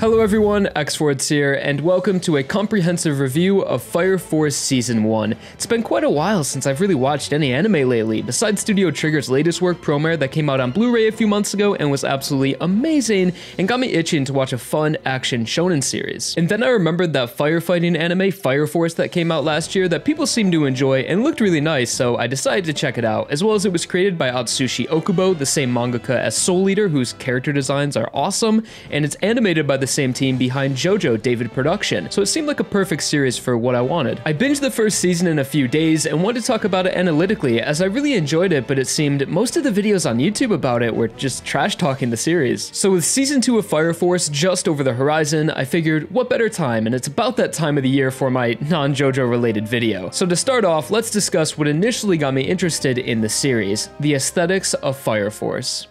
Hello everyone, Xfords here, and welcome to a comprehensive review of Fire Force Season 1. It's been quite a while since I've really watched any anime lately, besides Studio Trigger's latest work, Promare, that came out on Blu-ray a few months ago and was absolutely amazing and got me itching to watch a fun action shonen series. And then I remembered that firefighting anime, Fire Force, that came out last year that people seemed to enjoy and looked really nice, so I decided to check it out, as well as it was created by Atsushi Okubo, the same mangaka as Soul Eater, whose character designs are awesome, and it's animated by the same team behind JoJo David Production, so it seemed like a perfect series for what I wanted. I binged the first season in a few days and wanted to talk about it analytically, as I really enjoyed it, but it seemed most of the videos on YouTube about it were just trash talking the series. So with Season 2 of Fire Force just over the horizon, I figured what better time, and it's about that time of the year for my non-JoJo related video. So to start off, let's discuss what initially got me interested in the series, the aesthetics of Fire Force.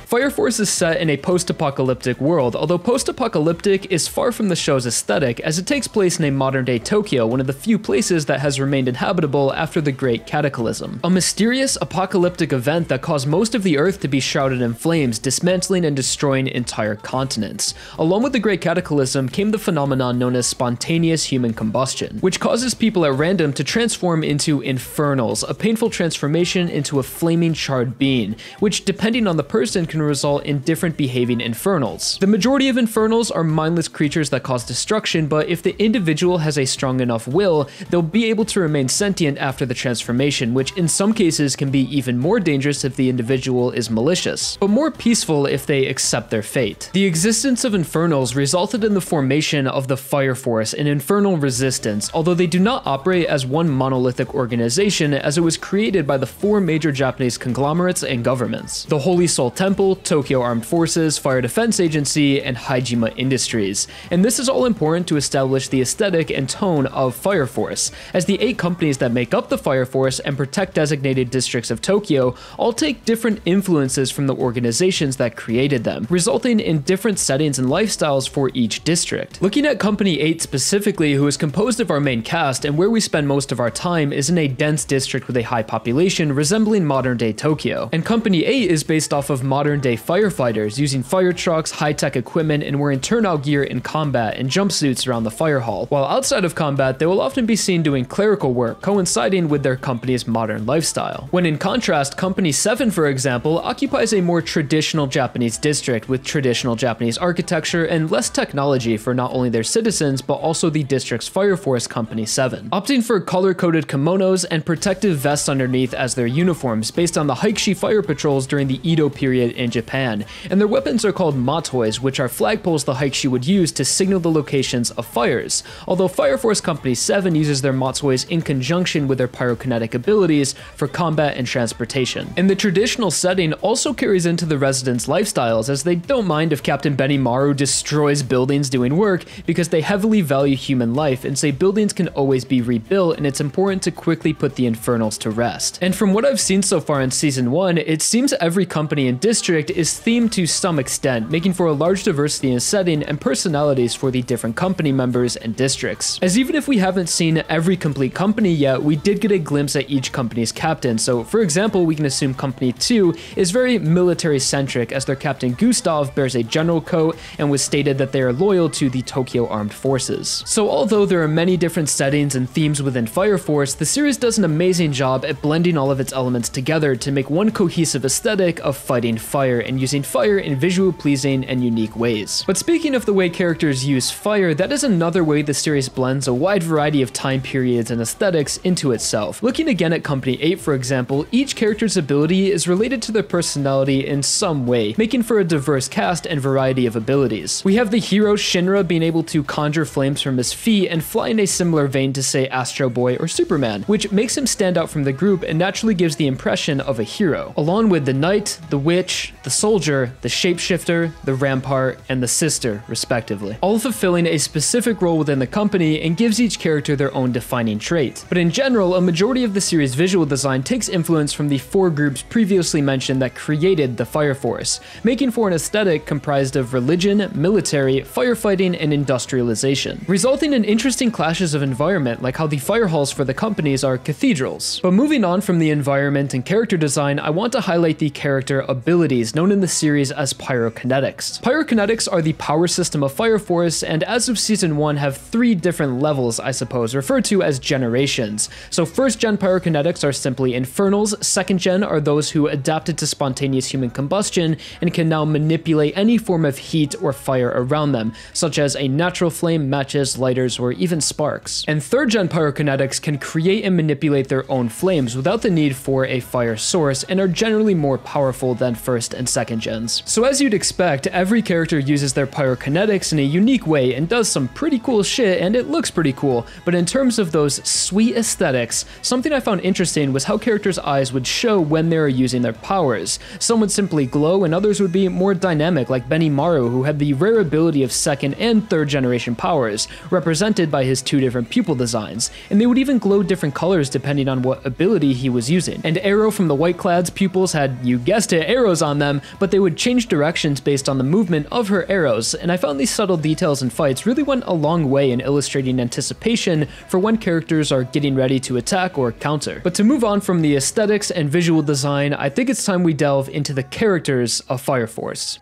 Fire Force is set in a post-apocalyptic world, although post-apocalyptic is far from the show's aesthetic, as it takes place in a modern-day Tokyo, one of the few places that has remained inhabitable after the Great Cataclysm. A mysterious apocalyptic event that caused most of the Earth to be shrouded in flames, dismantling and destroying entire continents. Along with the Great Cataclysm came the phenomenon known as spontaneous human combustion, which causes people at random to transform into infernals, a painful transformation into a flaming charred being, which depending on the person can result in different behaving infernals. The majority of infernals are mindless creatures that cause destruction, but if the individual has a strong enough will, they'll be able to remain sentient after the transformation, which in some cases can be even more dangerous if the individual is malicious, but more peaceful if they accept their fate. The existence of infernals resulted in the formation of the Fire Force, an infernal resistance, although they do not operate as one monolithic organization, as it was created by the four major Japanese conglomerates and governments: the Holy Soul Temple, Tokyo Armed Forces, Fire Defense Agency, and Haijima Industries. And this is all important to establish the aesthetic and tone of Fire Force, as the 8 companies that make up the Fire Force and protect designated districts of Tokyo all take different influences from the organizations that created them, resulting in different settings and lifestyles for each district. Looking at Company 8 specifically, who is composed of our main cast and where we spend most of our time, is in a dense district with a high population resembling modern-day Tokyo. And Company 8 is based off of modern-day firefighters using fire trucks, high-tech equipment, and wearing turnout gear in combat and jumpsuits around the fire hall. While outside of combat, they will often be seen doing clerical work, coinciding with their company's modern lifestyle. When in contrast, Company 7, for example, occupies a more traditional Japanese district with traditional Japanese architecture and less technology for not only their citizens, but also the district's Fire Force Company 7, opting for color-coded kimonos and protective vests underneath as their uniforms based on the Heikishi fire patrols during the Edo period in Japan, and their weapons are called matois, which are flagpoles the Heikishi would use to signal the locations of fires, although Fire Force Company 7 uses their matois in conjunction with their pyrokinetic abilities for combat and transportation. And the traditional setting also carries into the residents' lifestyles, as they don't mind if Captain Benimaru destroys buildings doing work because they heavily value human life and say buildings can always be rebuilt and it's important to quickly put the infernals to rest. And from what I've seen so far in Season 1, it seems every company and district is themed to some extent, making for a large diversity in setting and personalities for the different company members and districts. As even if we haven't seen every complete company yet, we did get a glimpse at each company's captain. So for example, we can assume Company 2 is very military-centric, as their captain Gustav bears a general coat and was stated that they are loyal to the Tokyo Armed Forces. So although there are many different settings and themes within Fire Force, the series does an amazing job at blending all of its elements together to make one cohesive aesthetic of fighting fire and using fire in visual pleasing and unique ways. But speaking of the way characters use fire, that is another way the series blends a wide variety of time periods and aesthetics into itself. Looking again at Company 8, for example, each character's ability is related to their personality in some way, making for a diverse cast and variety of abilities. We have the hero Shinra being able to conjure flames from his feet and fly in a similar vein to, say, Astro Boy or Superman, which makes him stand out from the group and naturally gives the impression of a hero, along with the knight, the witch, the soldier, the shapeshifter, the rampart, and the sister, respectively, all fulfilling a specific role within the company and gives each character their own defining trait. But in general, a majority of the series' visual design takes influence from the 4 groups previously mentioned that created the Fire Force, making for an aesthetic comprised of religion, military, firefighting, and industrialization, resulting in interesting clashes of environment, like how the fire halls for the companies are cathedrals. But moving on from the environment and character design, I want to highlight the character abilities abilities known in the series as pyrokinetics. Pyrokinetics are the power system of Fire Force, and as of season 1 have 3 different levels, I suppose, referred to as generations. So first gen pyrokinetics are simply infernals, second gen are those who adapted to spontaneous human combustion and can now manipulate any form of heat or fire around them, such as a natural flame, matches, lighters, or even sparks. And third gen pyrokinetics can create and manipulate their own flames without the need for a fire source and are generally more powerful than first and second gens. So as you'd expect, every character uses their pyrokinetics in a unique way and does some pretty cool shit, and it looks pretty cool, but in terms of those sweet aesthetics, something I found interesting was how characters' eyes would show when they were using their powers. Some would simply glow and others would be more dynamic, like Benimaru, who had the rare ability of second and third generation powers, represented by his 2 different pupil designs, and they would even glow different colors depending on what ability he was using. And Arrow from the Whiteclad's pupils had, you guessed it, arrows on them, but they would change directions based on the movement of her arrows, and I found these subtle details in fights really went a long way in illustrating anticipation for when characters are getting ready to attack or counter. But to move on from the aesthetics and visual design, I think it's time we delve into the characters of Fire Force.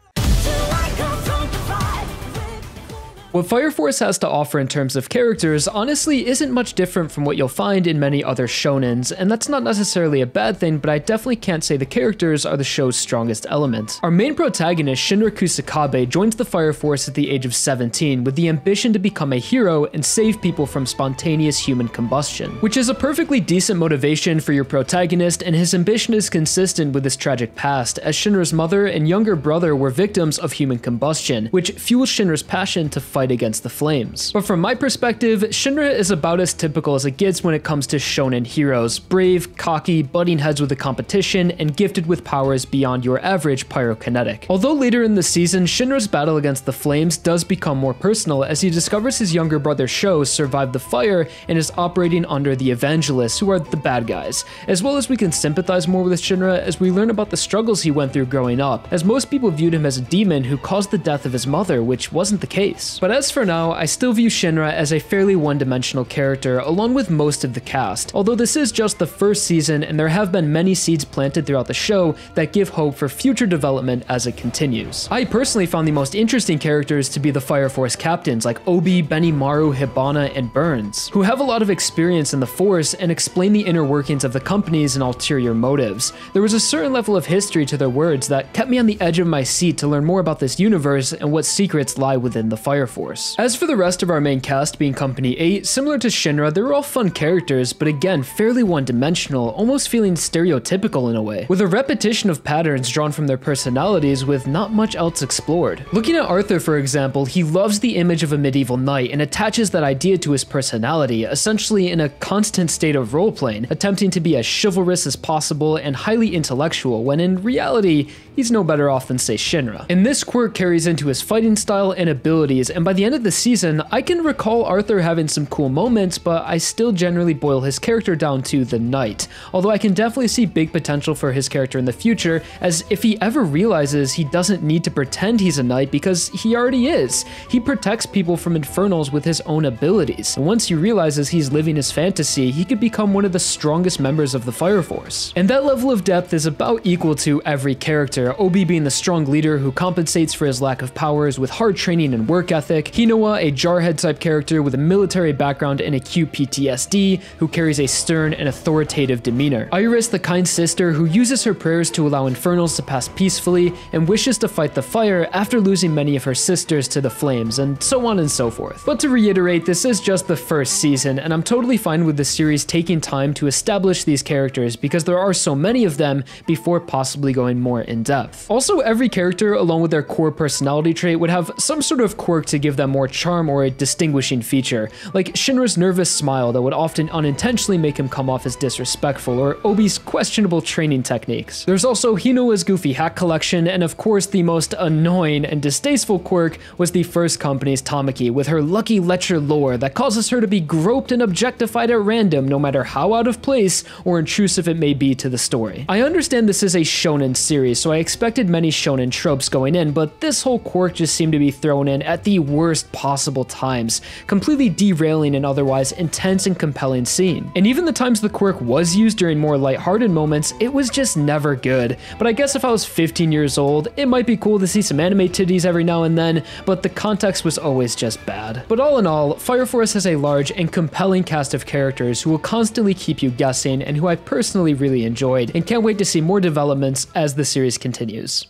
What Fire Force has to offer in terms of characters honestly isn't much different from what you'll find in many other shonens, and that's not necessarily a bad thing, but I definitely can't say the characters are the show's strongest element. Our main protagonist, Shinra Kusakabe, joins the Fire Force at the age of 17 with the ambition to become a hero and save people from spontaneous human combustion, which is a perfectly decent motivation for your protagonist, and his ambition is consistent with his tragic past, as Shinra's mother and younger brother were victims of human combustion, which fuels Shinra's passion to fight against the flames. But from my perspective, Shinra is about as typical as it gets when it comes to shonen heroes: brave, cocky, butting heads with the competition, and gifted with powers beyond your average pyrokinetic. Although later in the season, Shinra's battle against the flames does become more personal as he discovers his younger brother Sho survived the fire and is operating under the Evangelists, who are the bad guys, as well as we can sympathize more with Shinra as we learn about the struggles he went through growing up, as most people viewed him as a demon who caused the death of his mother, which wasn't the case. But as for now, I still view Shinra as a fairly one-dimensional character, along with most of the cast, although this is just the first season and there have been many seeds planted throughout the show that give hope for future development as it continues. I personally found the most interesting characters to be the Fire Force captains like Obi, Benimaru, Hibana, and Burns, who have a lot of experience in the Force and explain the inner workings of the companies and ulterior motives. There was a certain level of history to their words that kept me on the edge of my seat to learn more about this universe and what secrets lie within the Fire Force. As for the rest of our main cast being Company 8, similar to Shinra, they were all fun characters, but again, fairly one-dimensional, almost feeling stereotypical in a way, with a repetition of patterns drawn from their personalities with not much else explored. Looking at Arthur, for example, he loves the image of a medieval knight and attaches that idea to his personality, essentially in a constant state of role-playing, attempting to be as chivalrous as possible and highly intellectual, when in reality, he's no better off than, say, Shinra. And this quirk carries into his fighting style and abilities, and by the end of the season, I can recall Arthur having some cool moments, but I still generally boil his character down to the knight, although I can definitely see big potential for his character in the future, as if he ever realizes he doesn't need to pretend he's a knight because he already is. He protects people from infernals with his own abilities, and once he realizes he's living his fantasy, he could become one of the strongest members of the Fire Force. And that level of depth is about equal to every character, Obi being the strong leader who compensates for his lack of powers with hard training and work ethic, Hinoa, a jarhead type character with a military background and acute PTSD, who carries a stern and authoritative demeanor, Iris, the kind sister who uses her prayers to allow infernals to pass peacefully and wishes to fight the fire after losing many of her sisters to the flames, and so on and so forth. But to reiterate, this is just the first season, and I'm totally fine with the series taking time to establish these characters because there are so many of them before possibly going more in depth. Also, every character, along with their core personality trait, would have some sort of quirk to give them more charm or a distinguishing feature, like Shinra's nervous smile that would often unintentionally make him come off as disrespectful, or Obi's questionable training techniques. There's also Hinoa's goofy hack collection, and of course the most annoying and distasteful quirk was the first company's Tamaki, with her lucky lecture lore that causes her to be groped and objectified at random no matter how out of place or intrusive it may be to the story. I understand this is a shonen series, so I expected many shonen tropes going in, but this whole quirk just seemed to be thrown in at the worst worst possible times, completely derailing an otherwise intense and compelling scene. And even the times the quirk was used during more lighthearted moments, it was just never good. But I guess if I was 15 years old, it might be cool to see some anime titties every now and then, but the context was always just bad. But all in all, Fire Force has a large and compelling cast of characters who will constantly keep you guessing and who I personally really enjoyed, and can't wait to see more developments as the series continues.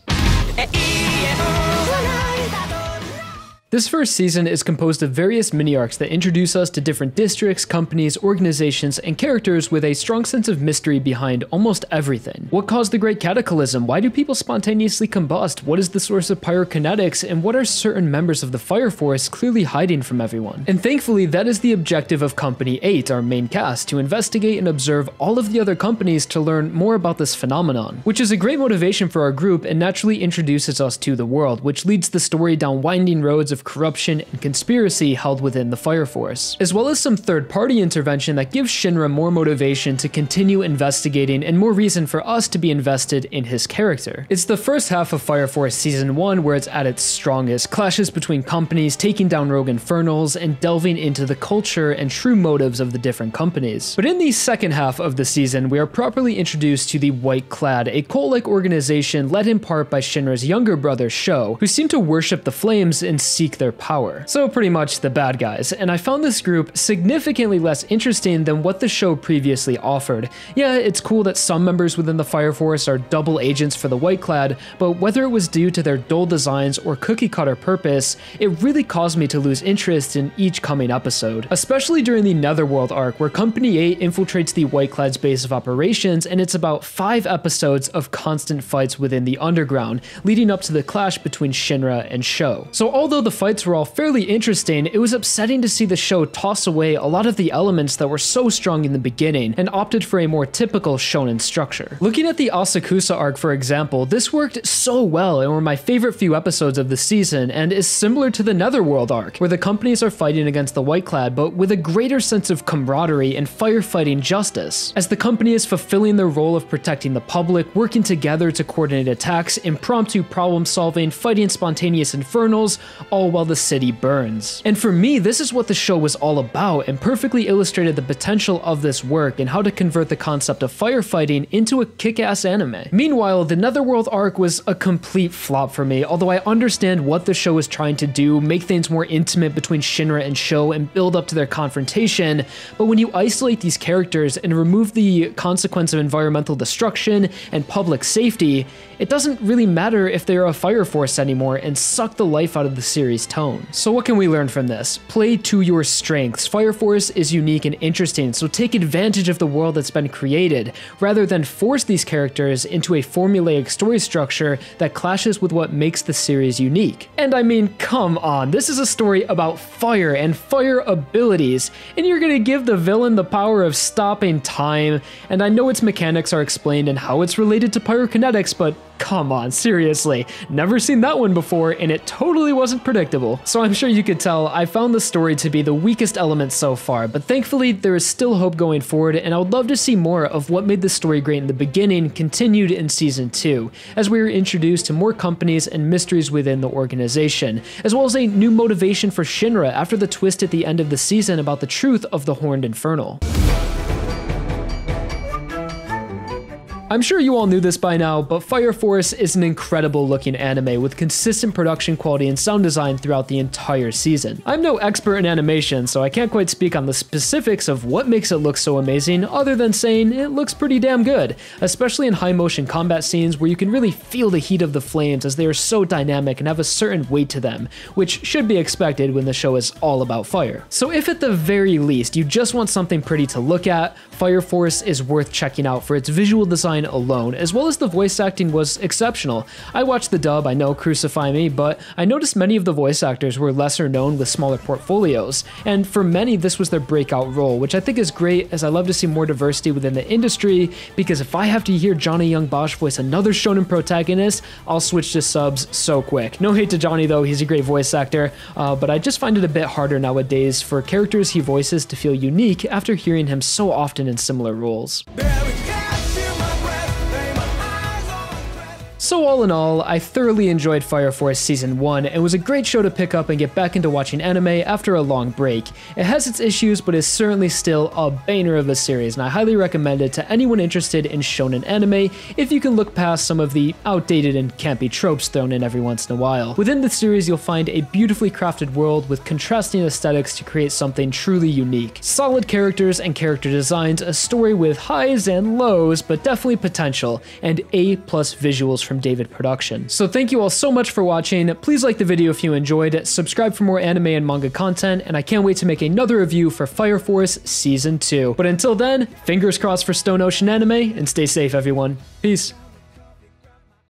This first season is composed of various mini-arcs that introduce us to different districts, companies, organizations, and characters with a strong sense of mystery behind almost everything. What caused the Great Cataclysm? Why do people spontaneously combust? What is the source of pyrokinetics? And what are certain members of the Fire Force clearly hiding from everyone? And thankfully, that is the objective of Company 8, our main cast, to investigate and observe all of the other companies to learn more about this phenomenon, which is a great motivation for our group and naturally introduces us to the world, which leads the story down winding roads of corruption and conspiracy held within the Fire Force, as well as some third-party intervention that gives Shinra more motivation to continue investigating and more reason for us to be invested in his character. It's the first half of Fire Force Season 1 where it's at its strongest, clashes between companies, taking down rogue infernals, and delving into the culture and true motives of the different companies. But in the second half of the season, we are properly introduced to the White Clad, a cult-like organization led in part by Shinra's younger brother Sho, who seem to worship the flames and seek their power. So pretty much the bad guys, and I found this group significantly less interesting than what the show previously offered. Yeah, it's cool that some members within the Fire Force are double agents for the White Clad, but whether it was due to their dull designs or cookie-cutter purpose, it really caused me to lose interest in each coming episode, especially during the Netherworld arc where Company 8 infiltrates the White Clad's base of operations, and it's about 5 episodes of constant fights within the underground, leading up to the clash between Shinra and Sho. So although the fights were all fairly interesting, it was upsetting to see the show toss away a lot of the elements that were so strong in the beginning and opted for a more typical shonen structure. Looking at the Asakusa arc, for example, this worked so well and were my favorite few episodes of the season, and is similar to the Netherworld arc, where the companies are fighting against the White Clad, but with a greater sense of camaraderie and firefighting justice, as the company is fulfilling their role of protecting the public, working together to coordinate attacks, impromptu problem solving, fighting spontaneous infernals, all while the city burns. And for me, this is what the show was all about, and perfectly illustrated the potential of this work and how to convert the concept of firefighting into a kick-ass anime. Meanwhile, the Netherworld arc was a complete flop for me, although I understand what the show is trying to do, make things more intimate between Shinra and Sho and build up to their confrontation, but when you isolate these characters and remove the consequence of environmental destruction and public safety, it doesn't really matter if they are a Fire Force anymore and suck the life out of the series' tone. So what can we learn from this? Play to your strengths. Fire Force is unique and interesting, so take advantage of the world that's been created, rather than force these characters into a formulaic story structure that clashes with what makes the series unique. And I mean, come on, this is a story about fire and fire abilities, and you're gonna give the villain the power of stopping time, and I know its mechanics are explained and how it's related to pyrokinetics, but come on, seriously, never seen that one before, and it totally wasn't predictable. So I'm sure you could tell I found the story to be the weakest element so far, but thankfully there is still hope going forward, and I would love to see more of what made the story great in the beginning continued in Season 2, as we were introduced to more companies and mysteries within the organization, as well as a new motivation for Shinra after the twist at the end of the season about the truth of the Horned Infernal. I'm sure you all knew this by now, but Fire Force is an incredible looking anime with consistent production quality and sound design throughout the entire season. I'm no expert in animation, so I can't quite speak on the specifics of what makes it look so amazing, other than saying it looks pretty damn good, especially in high motion combat scenes where you can really feel the heat of the flames as they are so dynamic and have a certain weight to them, which should be expected when the show is all about fire. So if at the very least you just want something pretty to look at, Fire Force is worth checking out for its visual design alone, as well as the voice acting was exceptional. I watched the dub, I know, crucify me, but I noticed many of the voice actors were lesser known with smaller portfolios, and for many this was their breakout role, which I think is great, as I love to see more diversity within the industry, because if I have to hear Johnny Young Bosch voice another shonen protagonist, I'll switch to subs so quick. No hate to Johnny though, he's a great voice actor, but I just find it a bit harder nowadays for characters he voices to feel unique after hearing him so often in similar roles. So all in all, I thoroughly enjoyed Fire Force Season 1 and was a great show to pick up and get back into watching anime after a long break. It has its issues, but is certainly still a banger of a series, and I highly recommend it to anyone interested in shonen anime if you can look past some of the outdated and campy tropes thrown in every once in a while. Within the series, you'll find a beautifully crafted world with contrasting aesthetics to create something truly unique. Solid characters and character designs, a story with highs and lows, but definitely potential, and A+ visuals from David Production. So thank you all so much for watching. Please like the video if you enjoyed, subscribe for more anime and manga content, and I can't wait to make another review for Fire Force Season 2. But until then, fingers crossed for Stone Ocean Anime, and stay safe everyone. Peace.